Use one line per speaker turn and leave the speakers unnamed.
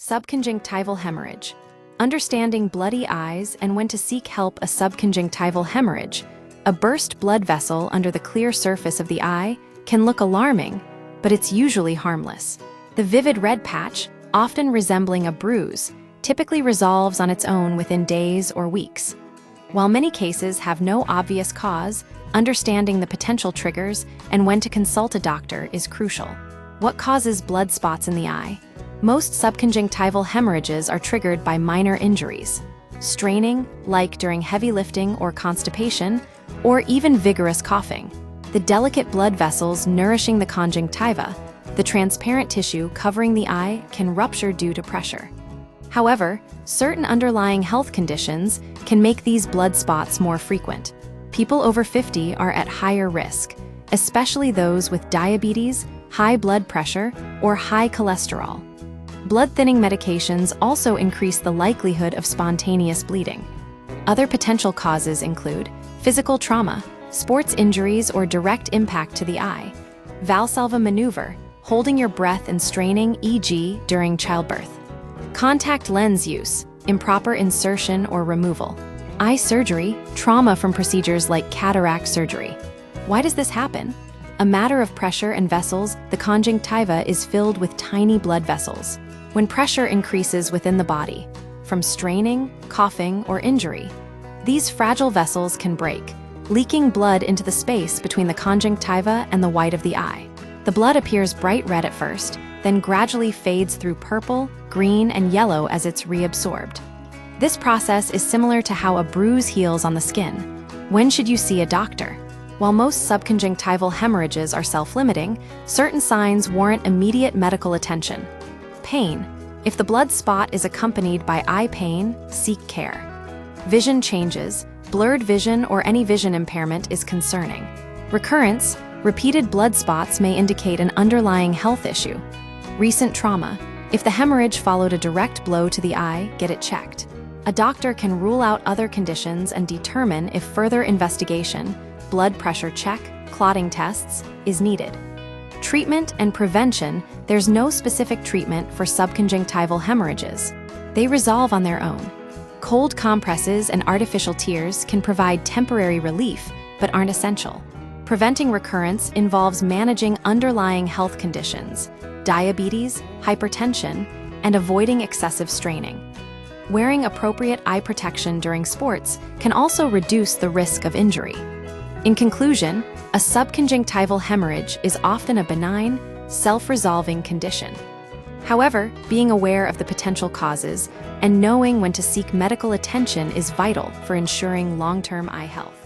Subconjunctival hemorrhage. Understanding bloody eyes and when to seek help. A subconjunctival hemorrhage, a burst blood vessel under the clear surface of the eye, can look alarming, but it's usually harmless. The vivid red patch, often resembling a bruise, typically resolves on its own within days or weeks. While many cases have no obvious cause, understanding the potential triggers and when to consult a doctor is crucial. What causes blood spots in the eye? Most subconjunctival hemorrhages are triggered by minor injuries. Straining, like during heavy lifting or constipation, or even vigorous coughing. The delicate blood vessels nourishing the conjunctiva, the transparent tissue covering the eye, can rupture due to pressure. However, certain underlying health conditions can make these blood spots more frequent. People over 50 are at higher risk, especially those with diabetes, high blood pressure, or high cholesterol. Blood-thinning medications also increase the likelihood of spontaneous bleeding. Other potential causes include physical trauma, sports injuries, or direct impact to the eye. Valsalva maneuver, holding your breath and straining, e.g. during childbirth. Contact lens use, improper insertion or removal. Eye surgery, trauma from procedures like cataract surgery. Why does this happen? A matter of pressure and vessels, the conjunctiva is filled with tiny blood vessels. When pressure increases within the body, from straining, coughing, or injury, these fragile vessels can break, leaking blood into the space between the conjunctiva and the white of the eye. The blood appears bright red at first, then gradually fades through purple, green, and yellow as it's reabsorbed. This process is similar to how a bruise heals on the skin. When should you see a doctor? While most subconjunctival hemorrhages are self-limiting, certain signs warrant immediate medical attention. Pain. If the blood spot is accompanied by eye pain, seek care. Vision changes, blurred vision or any vision impairment is concerning. Recurrence. Repeated blood spots may indicate an underlying health issue. Recent trauma. If the hemorrhage followed a direct blow to the eye, get it checked. A doctor can rule out other conditions and determine if further investigation, blood pressure check, clotting tests, is needed. Treatment and prevention. There's no specific treatment for subconjunctival hemorrhages. They resolve on their own. Cold compresses and artificial tears can provide temporary relief, but aren't essential. Preventing recurrence involves managing underlying health conditions, diabetes, hypertension, and avoiding excessive straining. Wearing appropriate eye protection during sports can also reduce the risk of injury. In conclusion, a subconjunctival hemorrhage is often a benign, self-resolving condition. However, being aware of the potential causes and knowing when to seek medical attention is vital for ensuring long-term eye health.